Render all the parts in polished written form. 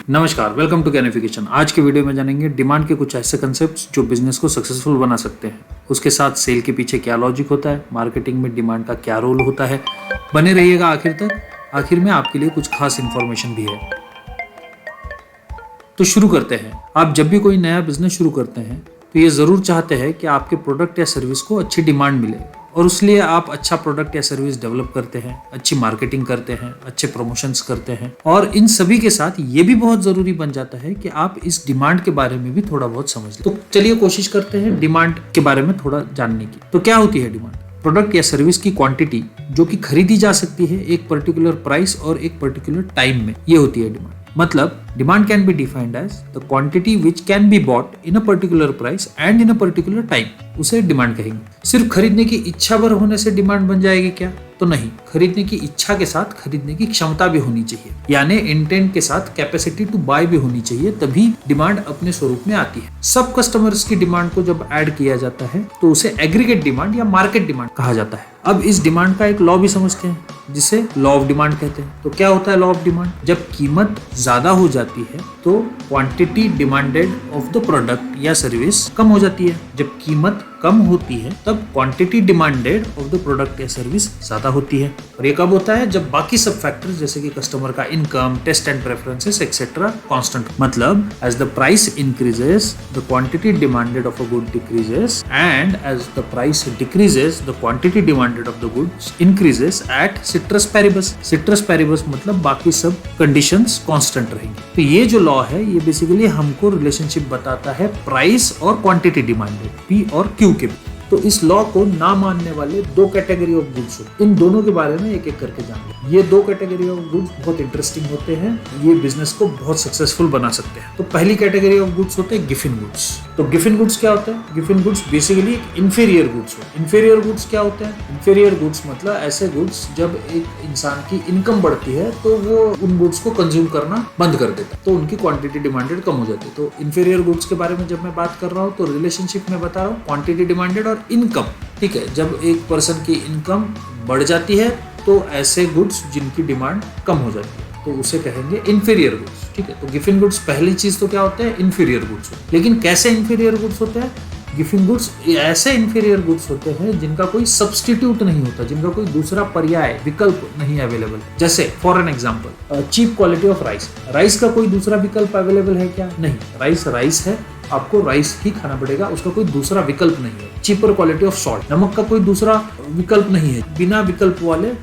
नमस्कार, welcome to कैनिफिकेशन। आज के वीडियो में जानेंगे डिमांड के कुछ ऐसे कंसेप्ट्स जो बिजनेस को सक्सेसफुल बना सकते हैं। उसके साथ सेल के पीछे क्या लॉजिक होता है, मार्केटिंग में डिमांड का क्या रोल होता है। बने रहिएगा आखिर तक। आखिर में आपके लिए कुछ खास इन्फॉर्मेशन भी है। तो शुरू करते हैं। आप जब भी कोई नया बिजनेस शुरू करते हैं तो ये जरूर चाहते हैं कि आपके प्रोडक्ट या सर्विस को अच्छी डिमांड मिले, और उसलिए आप अच्छा प्रोडक्ट या सर्विस डेवलप करते हैं, अच्छी मार्केटिंग करते हैं, अच्छे प्रमोशंस करते हैं। और इन सभी के साथ ये भी बहुत जरूरी बन जाता है कि आप इस डिमांड के बारे में भी थोड़ा बहुत समझ लें। तो चलिए कोशिश करते हैं डिमांड के बारे में थोड़ा जानने की। तो क्या होती है डिमांड? प्रोडक्ट या सर्विस की क्वांटिटी जो कि खरीदी जा सकती है एक पर्टिकुलर प्राइस और एक पर्टिकुलर टाइम में, ये होती है डिमांड। मतलब demand can be defined as the quantity which can be bought in a particular price and in a particular time. उसे डिमांड कहेंगे। सिर्फ खरीदने की इच्छा भर होने से डिमांड बन जाएगी क्या? तो नहीं, खरीदने की इच्छा के साथ खरीदने की क्षमता भी होनी चाहिए, यानी इंटेंट के साथ कैपेसिटी टू बाय भी होनी चाहिए, तभी डिमांड अपने स्वरूप में आती है। सब कस्टमर्स की डिमांड को जब ऐड किया जाता है तो उसे एग्रीगेट डिमांड या मार्केट डिमांड कहा जाता है। अब इस डिमांड का एक लॉ भी समझते हैं जिसे लॉ ऑफ डिमांड कहते हैं। तो क्या होता है लॉ ऑफ डिमांड? जब कीमत ज्यादा हो जाती है तो quantity demanded of the product या सर्विस कम हो जाती है। जब कीमत कम होती है तब quantity demanded of the product या सर्विस ज्यादा होती है। और ये कब होता है? जब बाकी सब फैक्टर्स जैसे कि कस्टमर का income, test and preferences etcetera constant. मतलब as the price increases the quantity demanded of a good decreases, and as the price decreases the quantity demanded of the goods increases at ceteris paribus. Ceteris paribus मतलब बाकी सब conditions constant रहेंगी। तो ये जो law है ये basically हमको रिलेशनशिप बताता है प्राइस और क्वांटिटी डिमांडेड, पी और क्यू के। तो इस लॉ को ना मानने वाले दो कैटेगरी ऑफ गुड्स होते हैं। इन दोनों के बारे में एक एक करके जानेंगे। ये दो कैटेगरी ऑफ गुड्स बहुत इंटरेस्टिंग होते हैं, ये बिजनेस को बहुत सक्सेसफुल बना सकते हैं। तो पहली कैटेगरी ऑफ गुड्स होते हैं गिफिन गुड्स। तो गिफिन गुड्स क्या होता है? Giffen goods basically inferior goods होते हैं। इंफीरियर गुड्स क्या होते हैं? इंफीरियर गुड्स मतलब ऐसे गुड्स जब एक इंसान की इनकम बढ़ती है तो वो उन गुड्स को कंज्यूम करना बंद कर देता है, तो उनकी क्वांटिटी डिमांडेड कम हो जाती है। तो इंफीरियर गुड्स के बारे में जब मैं बात कर रहा हूँ तो रिलेशनशिप में बता रहा हूँ क्वांटिटी डिमांडेड और इनकम। ठीक है, जब एक पर्सन की इनकम बढ़ जाती है तो ऐसे गुड्स जिनकी डिमांड कम हो जाती है तो उसे कहेंगे इंफीरियर गुड्स। ठीक है, तो गिफिन गुड्स पहली चीज तो क्या होते हैं? Inferior goods. लेकिन कैसे इंफीरियर गुड्स होते हैं? गिफिन गुड्स ऐसे इंफीरियर गुड्स होते हैं जिनका कोई सब्स्टिट्यूट नहीं होता, जिनका कोई दूसरा पर्याय विकल्प नहीं अवेलेबल। जैसे for an example cheap quality of rice. Rice का कोई दूसरा विकल्प अवेलेबल है क्या? नहीं, राइस है, आपको राइस ही खाना पड़ेगा, उसका कोई दूसरा विकल्प नहीं है। चीपर क्वालिटी ऑफ सॉल्ट, नमक का कोई दूसरा विकल्प नहीं है। बिना विकल्प वाले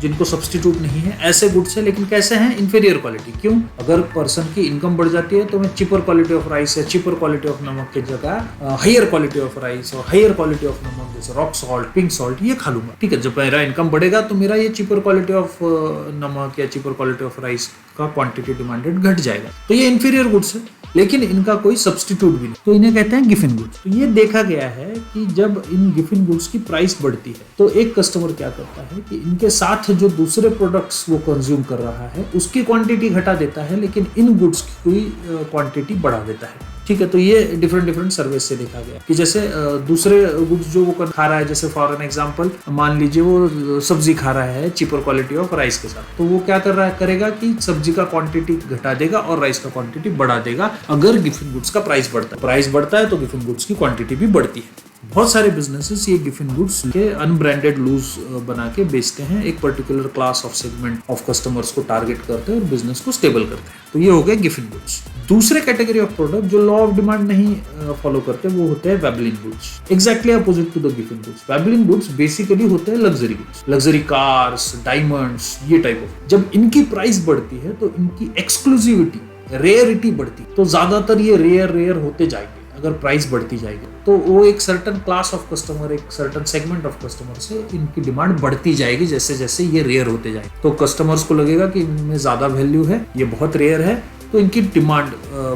जिनको सब्स्टिट्यूट नहीं है ऐसे गुड्स है, लेकिन कैसे हैं? Inferior quality. क्यों? अगर पर्सन की इनकम बढ़ जाती है तो मैं चीपर क्वालिटी ऑफ राइस या चीपर क्वालिटी ऑफ नमक की जगह हायर क्वालिटी ऑफ राइस और हायर क्वालिटी ऑफ नमक जैसे रॉक सॉल्ट, पिंक सॉल्ट ये खा लूंगा। ठीक है, जब मेरा इनकम बढ़ेगा तो मेरा ये चीपर क्वालिटी ऑफ नमक या चीपर क्वालिटी ऑफ राइस का क्वांटिटी डिमांडेड घट जाएगा। तो ये इंफीरियर गुड्स है, लेकिन इनका कोई सब्स्टिट्यूट भी नहीं, तो इन्हें कहते हैं गिफिन गुड्स। तो ये देखा गया है कि जब इन गिफिन गुड्स की प्राइस बढ़ती है तो एक कस्टमर क्या करता है कि इनके साथ जो दूसरे प्रोडक्ट्स वो कंज्यूम कर रहा है उसकी क्वांटिटी घटा देता है, लेकिन इन गुड्स की क्वांटिटी बढ़ा देता है। ठीक है, तो ये डिफरेंट सर्विस से देखा गया कि जैसे दूसरे गुड्स जो वो खा रहा है, जैसे फॉर एन एग्जांपल मान लीजिए वो सब्जी खा रहा है चीपर क्वालिटी ऑफ राइस के साथ, तो वो क्या करेगा कि सब्जी का क्वांटिटी घटा देगा और राइस का क्वांटिटी बढ़ा देगा। अगर गिफिन गुड्स का प्राइस बढ़ता है तो गिफिन गुड्स की क्वांटिटी भी बढ़ती है। बहुत सारे बिजनेसेस ये गिफिन गुड्स के अनब्रांडेड लूज बना के बेचते हैं, एक particular class of segment of customers को टारगेट करते हैं और बिजनेस को स्टेबल करते हैं। तो ये हो गए गिफिन गुड्स। दूसरे कैटेगरी ऑफ प्रोडक्ट जो लॉ ऑफ डिमांड नहीं फॉलो करते वो होते हैं Veblen goods. Exactly opposite to the Giffen goods. Veblen goods basically होते हैं luxury goods, luxury cars, diamonds, ये टाइप ऑफ। जब इनकी प्राइस बढ़ती है तो इनकी एक्सक्लूसिविटी, रेयरिटी बढ़ती है, तो ज्यादातर ये रेयर होते जाएंगे। अगर प्राइस बढ़ती जाएगी तो वो एक सर्टेन क्लास ऑफ कस्टमर, एक सर्टेन सेगमेंट ऑफ कस्टमर से इनकी डिमांड बढ़ती जाएगी जैसे जैसे ये रेयर होते जाएंगे। तो कस्टमर्स को लगेगा कि इनमें ज्यादा वैल्यू है, ये बहुत रेयर है, तो इनकी डिमांड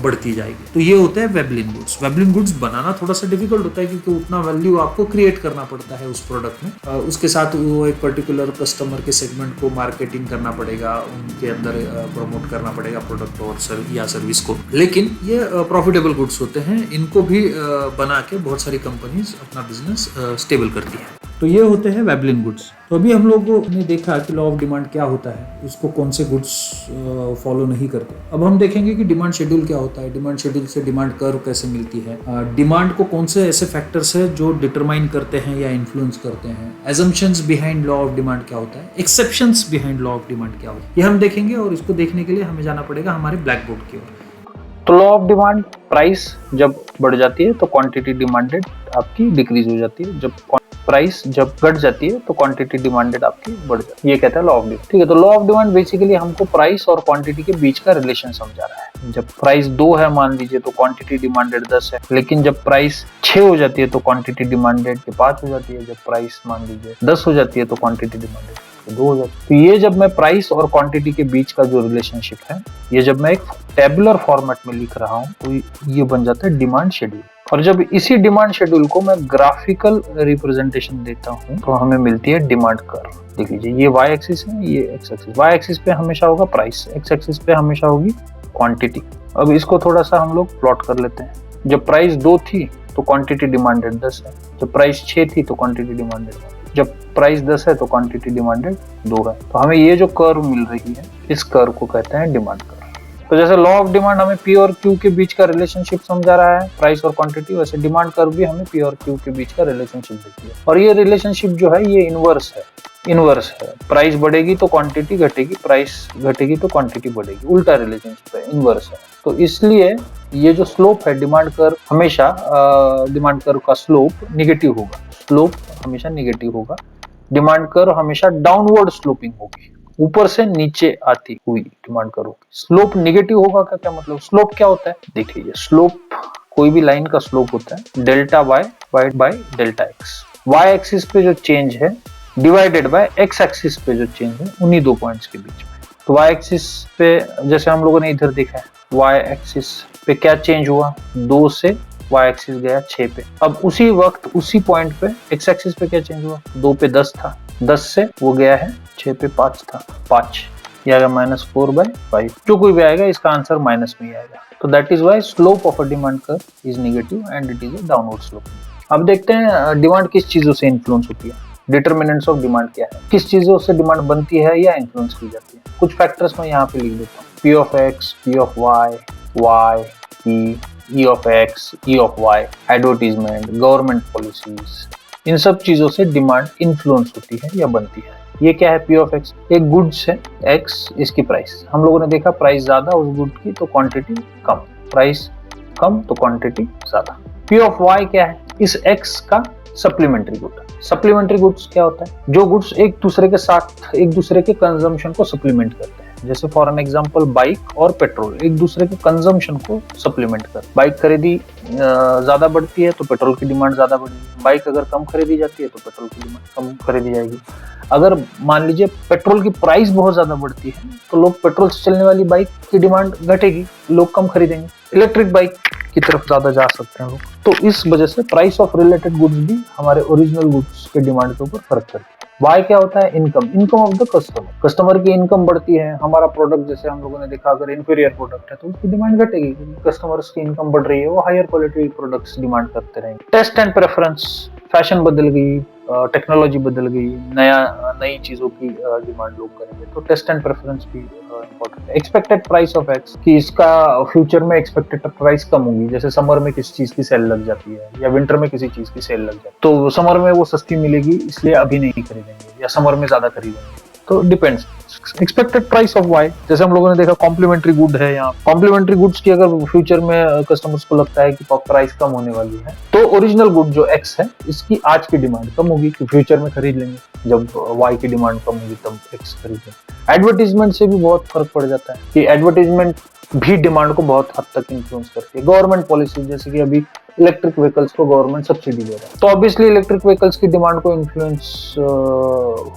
बढ़ती जाएगी। तो ये होते हैं वेबलिन गुड्स। वेबलिन गुड्स बनाना थोड़ा सा डिफिकल्ट होता है क्योंकि उतना वैल्यू आपको क्रिएट करना पड़ता है उस प्रोडक्ट में। उसके साथ वो एक पर्टिकुलर कस्टमर के सेगमेंट को मार्केटिंग करना पड़ेगा, उनके अंदर प्रमोट करना पड़ेगा प्रोडक्ट और सर्विस को। लेकिन ये प्रॉफिटेबल गुड्स होते हैं, इनको भी बना के बहुत सारी कंपनीज अपना बिजनेस स्टेबल करती है। तो ये होते हैं वेबलिन गुड्स। तो अभी हम लोगों ने देखा कि लॉ ऑफ डिमांड क्या होता है, उसको कौन से गुड्स फॉलो नहीं करते। अब हम देखेंगे कि डिमांड शेड्यूल क्या होता है, डिमांड शेड्यूल से डिमांड कर्व कैसे मिलती है, डिमांड को कौन से ऐसे फैक्टर्स है जो डिटरमाइन करते हैं या इन्फ्लुएंस करते हैं, assumptions behind law of demand क्या होता है, exceptions behind law of demand क्या होता है, ये हम देखेंगे। और इसको देखने के लिए हमें जाना पड़ेगा हमारे ब्लैक बोर्ड की ओर। तो लॉ ऑफ डिमांड, प्राइस जब बढ़ जाती है तो क्वांटिटी डिमांडेड आपकी डिक्रीज हो जाती है, जब प्राइस जब घट जाती है तो क्वांटिटी डिमांडेड आपकी बढ़ जाती है। ये कहता है लॉ ऑफ डिमांड। ठीक है, तो लॉ ऑफ डिमांड बेसिकली हमको प्राइस और क्वांटिटी के बीच का रिलेशन समझा रहा है। जब प्राइस 2 है मान लीजिए तो क्वांटिटी डिमांडेड 10 है, लेकिन जब प्राइस 6 हो जाती है तो क्वांटिटी डिमांडेड 5 हो जाती है। जब प्राइस मान लीजिए 10 हो जाती है तो क्वांटिटी डिमांडेड 2 हो जाती है। तो ये जब मैं प्राइस और क्वांटिटी के बीच का जो रिलेशनशिप है, ये जब मैं एक टेबुलर फॉर्मेट में लिख रहा हूँ तो ये बन जाता है डिमांड शेड्यूल। और जब इसी डिमांड शेड्यूल को मैं ग्राफिकल रिप्रेजेंटेशन देता हूँ तो हमें मिलती है डिमांड कर्व। देख लीजिए, ये वाई एक्सिस है, ये एक्स एक्सिस। वाई एक्सिस पे हमेशा होगा प्राइस, एक्स एक्सिस पे हमेशा होगी क्वांटिटी। अब इसको थोड़ा सा हम लोग प्लॉट कर लेते हैं। जब प्राइस 2 थी तो क्वांटिटी डिमांडेड 10 है, जब प्राइस 6 थी तो क्वांटिटी डिमांडेड, जब प्राइस 10 है तो क्वांटिटी डिमांडेड 2 है। तो हमें ये जो कर्व मिल रही है, इस कर्व को कहते हैं डिमांड कर्व। तो जैसे लॉ ऑफ डिमांड हमें पी और क्यू के बीच का रिलेशनशिप समझा रहा है, प्राइस और क्वांटिटी, वैसे डिमांड कर्व भी हमें पी और क्यू के बीच का रिलेशनशिप देती है। और ये रिलेशनशिप जो है ये इनवर्स है। प्राइस बढ़ेगी तो क्वांटिटी घटेगी, प्राइस घटेगी तो क्वांटिटी बढ़ेगी, उल्टा रिलेशनशिप है, इनवर्स है। तो इसलिए ये जो स्लोप है डिमांड कर्व, हमेशा डिमांड कर्व का स्लोप निगेटिव होगा, स्लोप हमेशा निगेटिव होगा। डिमांड कर्व हमेशा डाउनवर्ड स्लोपिंग होगी, ऊपर से नीचे आती हुई डिमांड कर्व होगी। स्लोप निगेटिव होगा का क्या मतलब? स्लोप क्या होता है देख लीजिए, स्लोप कोई भी लाइन का स्लोप होता है delta y divide by delta x. Y axis पे जो चेंज है डिवाइडेड बाय एक्स एक्सिस पे जो चेंज है, उन्हीं 2 पॉइंट्स के बीच में। तो वाई एक्सिस पे जैसे हम लोगों ने इधर देखा है, वाई एक्सिस पे क्या चेंज हुआ, 2 से वाई एक्सिस गया 6 पे। अब उसी वक्त उसी पॉइंट पे एक्स एक्सिस पे क्या चेंज हुआ, 2 पे 10 था, 10 से वो गया है 6 पे 5 था, 5 ये आएगा -4/5। जो कोई भी आएगा इसका आंसर माइनस में ही आएगा। तो that is why slope of a demand curve is negative and it is a downward slope. अब देखते हैं डिमांड किस चीजों से इन्फ्लुएंस होती है, डिटरमिनेंट्स ऑफ डिमांड क्या है, किस चीजों से डिमांड बनती है या इन्फ्लुएंस की जाती है। कुछ फैक्टर्स मैं यहाँ पे लिख देता हूँ, p of x, p of y, y, p, e of x, e of y, advertisement, government policies, इन सब चीजों से डिमांड इन्फ्लुएंस होती है या बनती है। ये क्या है, पी ऑफ एक्स एक गुड्स है, एक्स इसकी प्राइस। हम लोगों ने देखा प्राइस ज्यादा उस गुड की तो क्वांटिटी कम, प्राइस कम तो क्वांटिटी ज्यादा। पी ऑफ वाई क्या है, इस एक्स का सप्लीमेंट्री गुड। सप्लीमेंट्री गुड्स क्या होता है, जो गुड्स एक दूसरे के साथ एक दूसरे के कंजम्पशन को सप्लीमेंट करते हैं। जैसे फॉर एन एग्जांपल बाइक और पेट्रोल एक दूसरे के कंजम्पशन को सप्लीमेंट कर। बाइक खरीदी ज्यादा बढ़ती है तो पेट्रोल की डिमांड ज्यादा बढ़ेगी, बाइक अगर कम खरीदी जाती है तो पेट्रोल की डिमांड कम खरीदी जाएगी। अगर मान लीजिए पेट्रोल की प्राइस बहुत ज्यादा बढ़ती है तो लोग पेट्रोल से चलने वाली बाइक की डिमांड घटेगी, लोग कम खरीदेंगे, इलेक्ट्रिक बाइक की तरफ ज्यादा जा सकते हैं लोग। तो इस वजह से प्राइस ऑफ रिलेटेड गुड्स भी हमारे ओरिजिनल गुड्स के डिमांड के ऊपर फर्क करती है। वाई क्या होता है, income, income of the customer, customer की इनकम बढ़ती है। हमारा प्रोडक्ट जैसे हम लोगों ने देखा अगर इंफीरियर प्रोडक्ट है तो उसकी डिमांड घटेगी क्योंकि कस्टमर्स की इनकम बढ़ रही है, वो हायर क्वालिटी प्रोडक्ट्स डिमांड करते रहेंगे। टेस्ट एंड प्रेफरेंस, फैशन बदल गई, टेक्नोलॉजी बदल गई, नई चीजों की डिमांड लोग करेंगे तो टेस्ट एंड प्रेफरेंस भी इंपॉर्टेंट है। एक्सपेक्टेड प्राइस ऑफ एक्स कि इसका फ्यूचर में एक्सपेक्टेड प्राइस कम होगी, जैसे समर में किसी चीज की सेल लग जाती है या विंटर में किसी चीज की सेल लग जाती है तो समर में वो सस्ती मिलेगी इसलिए अभी नहीं खरीदेंगे या समर में ज्यादा खरीदेंगे, तो depends. Expected price of y, जैसे हम लोगों ने देखा कॉम्प्लीमेंट्री गुड है, यहाँ कॉम्प्लीमेंट्री गुड्स की अगर फ्यूचर में कस्टमर्स को लगता है कि प्राइस कम होने वाली है तो ओरिजिनल गुड जो एक्स है इसकी आज की डिमांड कम होगी कि फ्यूचर में खरीद लेंगे, जब वाई की डिमांड कम होगी तब एक्स खरीदेंगे। एडवर्टीजमेंट से भी बहुत फर्क पड़ जाता है कि एडवर्टीजमेंट भी डिमांड को बहुत हद तक इन्फ्लुएंस करती है। गवर्नमेंट पॉलिसी जैसे कि अभी इलेक्ट्रिक व्हीकल्स को गवर्नमेंट सब्सिडी दे रहा है तो ऑब्वियसली इलेक्ट्रिक व्हीकल्स की डिमांड को इन्फ्लुएंस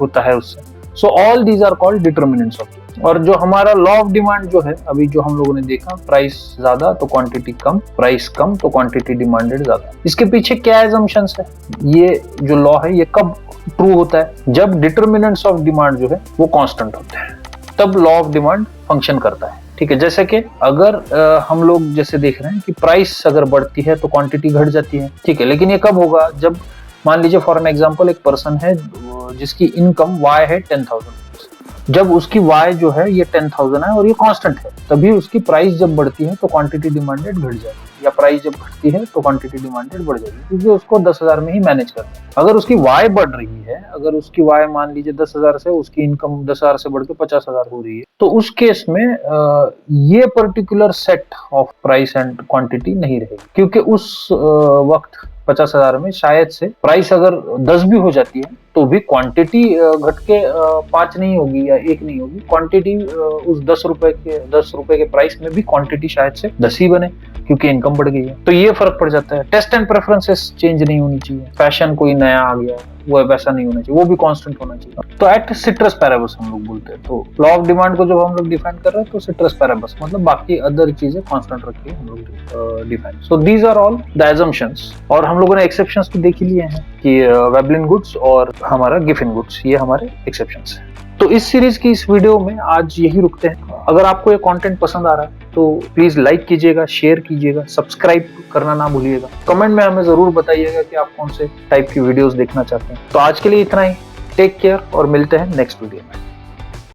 होता है उससे। So all these are called determinants of. और जो हमारा लॉ ऑफ डिमांड जो है अभी जो हम लोगों ने देखा, प्राइस ज्यादा तो क्वांटिटी कम, प्राइस कम तो क्वांटिटी डिमांडेड ज्यादा। इसके पीछे क्या एजम्पशंस है, ये जो लॉ है ये कब ट्रू होता है, जब डिटरमिनेंट्स ऑफ डिमांड जो है वो कांस्टेंट होते हैं, तब लॉ ऑफ डिमांड फंक्शन करता है। ठीक है, जैसे कि अगर हम लोग जैसे देख रहे हैं कि प्राइस अगर बढ़ती है तो क्वांटिटी घट जाती है, ठीक है, लेकिन ये कब होगा, जब मान लीजिए फॉर एन एग्जांपल एक पर्सन है जिसकी इनकम Y है 10,000। जब उसकी Y जो है ये 10,000 है और ये कांस्टेंट है, तभी उसकी प्राइस जब बढ़ती है तो क्वांटिटी डिमांडेड घट जाएगी, या प्राइस जब घटती है तो क्वांटिटी डिमांडेड बढ़ जाएगी, क्योंकि उसको 10,000 में ही मैनेज करना है। अगर उसकी Y बढ़ रही है, अगर उसकी Y मान लीजिए 10,000 से उसकी इनकम 10,000 से बढ़ के 50,000 हो रही है, तो उस केस में ये particular set of price and quantity नहीं रहेगी, क्योंकि उस वक्त 50,000 में शायद से प्राइस अगर 10 भी हो जाती है तो भी क्वांटिटी घट के 5 नहीं होगी या 1 नहीं होगी, क्वांटिटी उस 10 रुपए के प्राइस में भी क्वांटिटी शायद से 10 ही बने, क्योंकि इनकम बढ़ गई है। तो ये फर्क पड़ जाता है। टेस्ट एंड प्रेफरेंसेस चेंज नहीं होनी चाहिए, फैशन कोई नया आ गया वो वैसा नहीं होना चाहिए, वो भी कांस्टेंट होना चाहिए। तो एट सिट्रस पैरेबस हम लोग बोलते हैं। तो लॉ ऑफ डिमांड को जब हम लोग डिफाइन कर रहे हैं तो सिट्रस पैरेबस मतलब बाकी अदर चीजें कांस्टेंट रख के हम लोग define. So these are all the assumptions, और हम लोगों ने एक्सेप्शंस भी देख ही लिए हैं कि वेबलिन गुड्स और हमारा गिफिन गुड्स, ये हमारे एक्सेप्शंस हैं। तो इस सीरीज की इस वीडियो में आज यही रुकते हैं। अगर आपको ये कंटेंट पसंद आ रहा है तो प्लीज लाइक कीजिएगा, शेयर कीजिएगा, सब्सक्राइब करना ना भूलिएगा। कमेंट में हमें जरूर बताइएगा कि आप कौन से टाइप की वीडियोस देखना चाहते हैं। तो आज के लिए इतना ही। टेक केयर और मिलते हैं नेक्स्ट वीडियो में।